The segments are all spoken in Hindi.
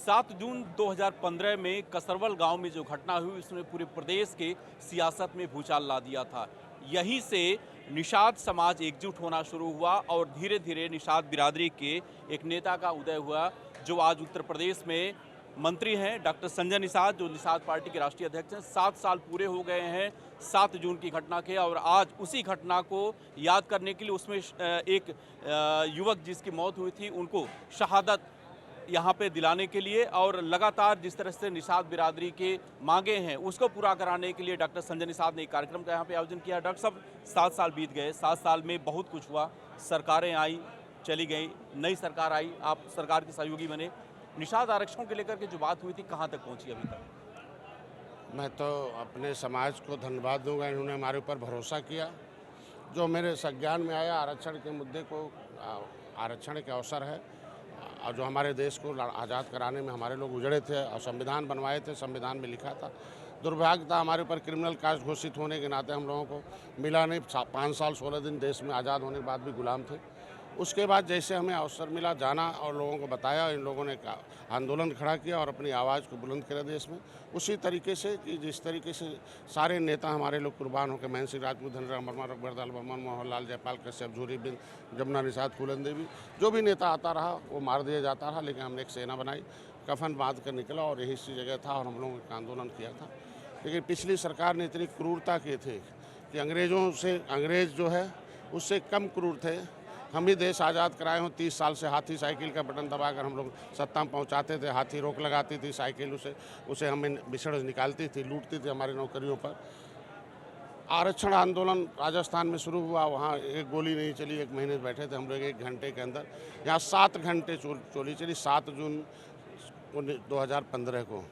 7 जून 2015 में कसरवल गांव में जो घटना हुई उसने पूरे प्रदेश के सियासत में भूचाल ला दिया था। यहीं से निषाद समाज एकजुट होना शुरू हुआ और धीरे धीरे निषाद बिरादरी के एक नेता का उदय हुआ जो आज उत्तर प्रदेश में मंत्री हैं, डॉक्टर संजय निषाद, जो निषाद पार्टी के राष्ट्रीय अध्यक्ष हैं। 7 साल पूरे हो गए हैं 7 जून की घटना के, और आज उसी घटना को याद करने के लिए उसमें एक युवक जिसकी मौत हुई थी उनको शहादत यहाँ पे दिलाने के लिए और लगातार जिस तरह से निषाद बिरादरी के मांगे हैं उसको पूरा कराने के लिए डॉक्टर संजय निषाद ने एक कार्यक्रम का यहाँ पे आयोजन किया। डॉक्टर साहब, 7 साल बीत गए, 7 साल में बहुत कुछ हुआ, सरकारें आई चली गई, नई सरकार आई, आप सरकार के सहयोगी बने। निषाद आरक्षण को लेकर के जो बात हुई थी कहाँ तक पहुँची अभी तक? मैं तो अपने समाज को धन्यवाद दूंगा, इन्होंने हमारे ऊपर भरोसा किया। जो मेरे संज्ञान में आया आरक्षण के मुद्दे को, आरक्षण के अवसर है और जो हमारे देश को आज़ाद कराने में हमारे लोग उजड़े थे और संविधान बनवाए थे, संविधान में लिखा था। दुर्भाग्य था हमारे ऊपर क्रिमिनल कास्ट घोषित होने के नाते हम लोगों को मिला नहीं। 5 साल 16 दिन देश में आज़ाद होने के बाद भी गुलाम थे। उसके बाद जैसे हमें अवसर मिला जाना और लोगों को बताया, इन लोगों ने आंदोलन खड़ा किया और अपनी आवाज़ को बुलंद किया देश में। उसी तरीके से कि जिस तरीके से सारे नेता हमारे लोग कुर्बान होकर मैन सिंह राजपूत, धनराम वर्मा, रघुवर दास बर्मन, मोहनलाल, जयपाल कश्यप, झूरी बिंद, जमुना निषाद, फूलन देवी, जो भी नेता आता रहा वो मार दिया जाता रहा। लेकिन हमने एक सेना बनाई, कफन बांध कर निकला और यही सी जगह था और हम लोगों ने आंदोलन किया था। लेकिन पिछली सरकार ने इतनी क्रूरता की थी कि अंग्रेज़ जो है उससे कम क्रूर थे। हम ही देश आज़ाद कराए हों, 30 साल से हाथी साइकिल का बटन दबाकर हम लोग सत्ता में पहुँचाते थे। हाथी रोक लगाती थी साइकिल, उसे हमें बिछड़ निकालती थी, लूटती थी हमारी नौकरियों पर। आरक्षण आंदोलन राजस्थान में शुरू हुआ, वहाँ एक गोली नहीं चली, 1 महीने बैठे थे हम लोग 1 घंटे के अंदर। यहाँ 7 घंटे गोली चली। 7 जून 2015 को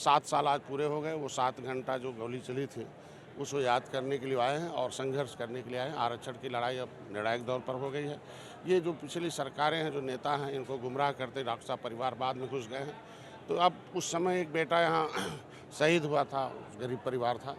7 साल आज पूरे हो गए। वो 7 घंटा जो गोली चली थी उसको याद करने के लिए आए हैं और संघर्ष करने के लिए आए हैं। आरक्षण की लड़ाई अब निर्णायक दौर पर हो गई है। ये जो पिछली सरकारें हैं, जो नेता हैं, इनको गुमराह करते डॉक्टर साहब परिवार बाद में घुस गए हैं। तो अब उस समय एक बेटा यहाँ शहीद हुआ था, गरीब परिवार था।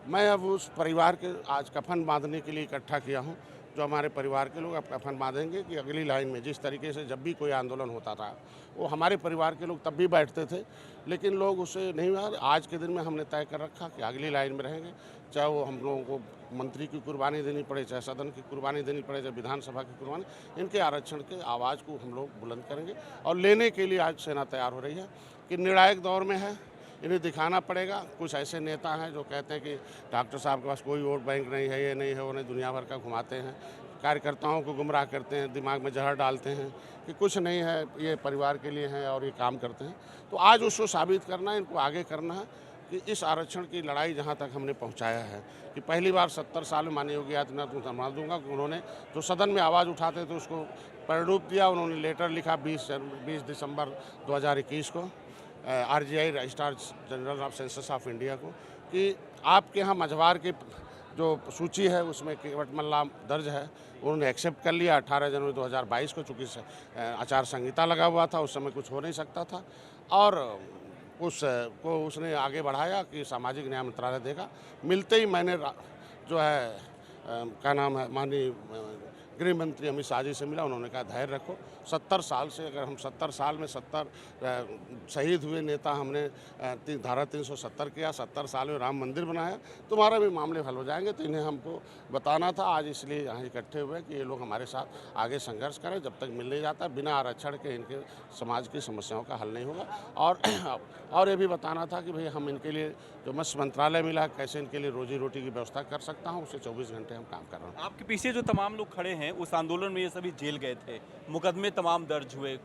मैं अब उस परिवार के आज कफन बांधने के लिए इकट्ठा किया हूँ। जो हमारे परिवार के लोग अब कफन बांधेंगे कि अगली लाइन में जिस तरीके से जब भी कोई आंदोलन होता था वो हमारे परिवार के लोग तब भी बैठते थे, लेकिन लोग उससे नहीं हुआ। आज के दिन में हमने तय कर रखा कि अगली लाइन में रहेंगे, चाहे वो हम लोगों को मंत्री की कुर्बानी देनी पड़े, चाहे सदन की कुर्बानी देनी पड़े, चाहे विधानसभा की कुर्बानी, इनके आरक्षण के आवाज़ को हम लोग बुलंद करेंगे। और लेने के लिए आज सेना तैयार हो रही है कि निर्णायक दौर में है, इन्हें दिखाना पड़ेगा। कुछ ऐसे नेता हैं जो कहते हैं कि डॉक्टर साहब के पास कोई वोट बैंक नहीं है, ये नहीं है, उन्हें दुनिया भर का घुमाते हैं, कार्यकर्ताओं को गुमराह करते हैं, दिमाग में जहर डालते हैं कि कुछ नहीं है, ये परिवार के लिए हैं और ये काम करते हैं। तो आज उसको साबित करना है, इनको आगे करना है कि इस आरक्षण की लड़ाई जहाँ तक हमने पहुँचाया है कि पहली बार 70 साल में माननीय योगी आदित्यनाथ को संभाल दूंगा कि उन्होंने जो सदन में आवाज़ उठाते थे उसको परिरूप दिया। उन्होंने लेटर लिखा 20 दिसंबर 2021 को RGI registrar general of census of India को कि आपके यहाँ मझवार की जो सूची है उसमें केवटमल्ला दर्ज है। उन्होंने एक्सेप्ट कर लिया 18 जनवरी 2022 को, चूँकि आचार संहिता लगा हुआ था, उस समय कुछ हो नहीं सकता था, और उसने आगे बढ़ाया कि सामाजिक न्याय मंत्रालय देगा। मिलते ही मैंने जो है क्या नाम है, माननीय गृह मंत्री अमित शाह जी से मिला। उन्होंने कहा धैर्य रखो, 70 साल से अगर हम 70 साल में 70 शहीद हुए नेता हमने धारा 370 किया, 70 साल में राम मंदिर बनाया, तुम्हारा भी मामले हल हो जाएंगे। तो इन्हें हमको बताना था आज, इसलिए यहाँ इकट्ठे हुए कि ये लोग हमारे साथ आगे संघर्ष करें। जब तक मिल नहीं जाता, बिना आरक्षण के इनके समाज की समस्याओं का हल नहीं होगा। और ये भी बताना था कि भाई हम इनके लिए जो मत्स्य मंत्रालय मिला, कैसे इनके लिए रोजी रोटी की व्यवस्था कर सकता हूँ, उससे 24 घंटे हम काम कर रहे हैं। आपके पीछे जो तमाम लोग खड़े हैं उस आंदोलन में ये सभी जेल गए थे, मुकदमे तमाम दर्ज हुए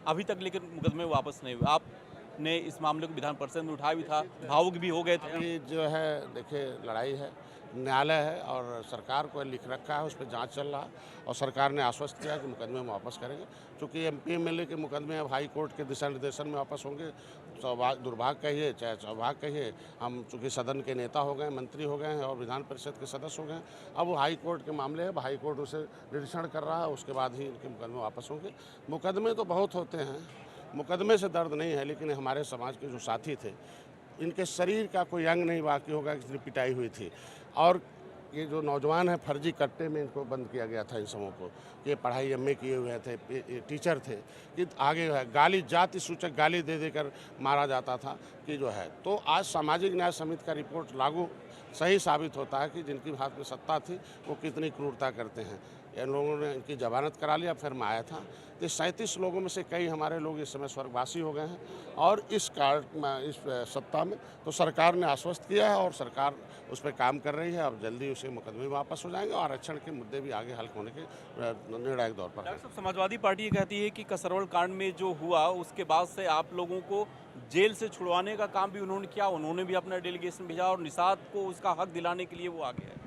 अभी तक, लेकिन मुकदमे वापस नहीं हुए। आपने इस मामले को विधान परिषद में उठाया भी था, भावुक भी हो गए थे। ये जो है देखिए लड़ाई है, न्यायालय है और सरकार को लिख रखा है, उस पर जांच चल रहा है और सरकार ने आश्वस्त किया कि मुकदमे में वापस करेंगे। क्योंकि MP MLA के मुकदमे अब हाई कोर्ट के दिशा निर्देशन में वापस होंगे। दुर्भाग्य कहिए चाहे सौभाग्य कहिए, हम चूँकि सदन के नेता हो गए, मंत्री हो गए हैं और विधान परिषद के सदस्य हो गए हैं, अब वो हाई कोर्ट के मामले है, हाई कोर्ट उसे निरीक्षण कर रहा है, उसके बाद ही इनके मुकदमे वापस होंगे। मुकदमे तो बहुत होते हैं, मुकदमे से दर्द नहीं है, लेकिन हमारे समाज के जो साथी थे, इनके शरीर का कोई अंग नहीं बाकी होगा, किसी पिटाई हुई थी। और ये जो नौजवान है फर्जी कट्टे में इनको बंद किया गया था इन समूह को। ये पढ़ाई एमए किए हुए थे, टीचर थे, कि आगे है गाली, जाति सूचक गाली दे देकर मारा जाता था कि जो है। तो आज सामाजिक न्याय समिति का रिपोर्ट लागू सही साबित होता है कि जिनकी हाथ में सत्ता थी वो कितनी क्रूरता करते हैं। इन लोगों ने इनकी जमानत करा लिया, फिर मैं आया था। तो 37 लोगों में से कई हमारे लोग इस समय स्वर्गवासी हो गए हैं और इस सत्ता में तो सरकार ने आश्वस्त किया है और सरकार उस पर काम कर रही है। अब जल्दी उसे मुकदमे वापस हो जाएंगे और आरक्षण के मुद्दे भी आगे हल होने के निर्णायक दौर पर हैं। डॉक्टर साहब, समाजवादी पार्टी ये कहती है कि कसरवल कांड में जो हुआ उसके बाद से आप लोगों को जेल से छुड़वाने का काम भी उन्होंने किया, उन्होंने भी अपना डेलीगेशन भेजा और निषाद को उसका हक दिलाने के लिए वो आ गया है।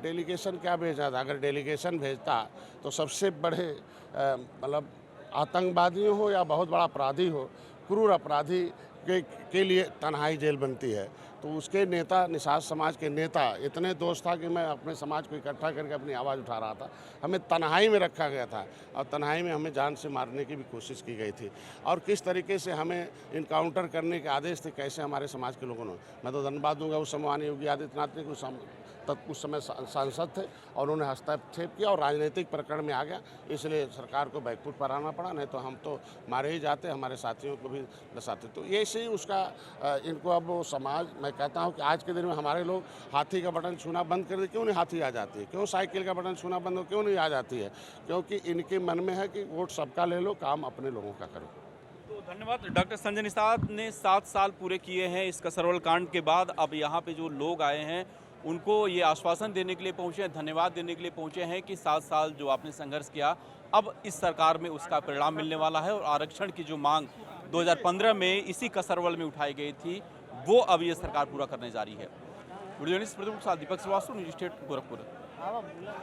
डेलीगेशन क्या भेजा था? अगर डेलीगेशन भेजता तो सबसे बड़े मतलब आतंकवादियों हो या बहुत बड़ा अपराधी हो, क्रूर अपराधी के लिए तन्हाई जेल बनती है। तो उसके नेता, निषाद समाज के नेता इतने दोस्त था कि मैं अपने समाज को इकट्ठा करके अपनी आवाज़ उठा रहा था। हमें तन्हाई में रखा गया था और तन्हाई में हमें जान से मारने की भी कोशिश की गई थी। और किस तरीके से हमें इनकाउंटर करने के आदेश थे, कैसे हमारे समाज के लोगों ने। मैं तो धन्यवाद दूंगा उस समय माननीय योगी आदित्यनाथ ने, उस समय सांसद थे और उन्होंने हस्तक्षेप किया और राजनीतिक प्रकरण में आ गया, इसलिए सरकार को बैकफुट पर आना पड़ा। नहीं तो हम तो मारे ही जाते, हमारे साथियों को भी नसाते। तो ये से ही उसका इनको अब वो समाज, मैं कहता हूँ कि आज के दिन में हमारे लोग हाथी का बटन छूना बंद कर दे। क्यों नहीं हाथी आ जाती है? क्यों साइकिल का बटन छूना बंद हो, क्यों नहीं आ जाती है? क्योंकि इनके मन में है कि वोट सबका ले लो, काम अपने लोगों का करो। तो धन्यवाद। डॉक्टर संजय निषाद ने 7 साल पूरे किए हैं इस कसरवल कांड के बाद। अब यहाँ पे जो लोग आए हैं उनको ये आश्वासन देने के लिए पहुँचे हैं, धन्यवाद देने के लिए पहुँचे हैं कि 7 साल जो आपने संघर्ष किया, अब इस सरकार में उसका परिणाम मिलने वाला है। और आरक्षण की जो मांग 2015 में इसी कसरवल में उठाई गई थी, वो अब ये सरकार पूरा करने जा रही है। वीडियो जर्नलिस्ट प्रदीप के साथ दीपक श्रीवास्तव, न्यूज़ स्टेट, गोरखपुर।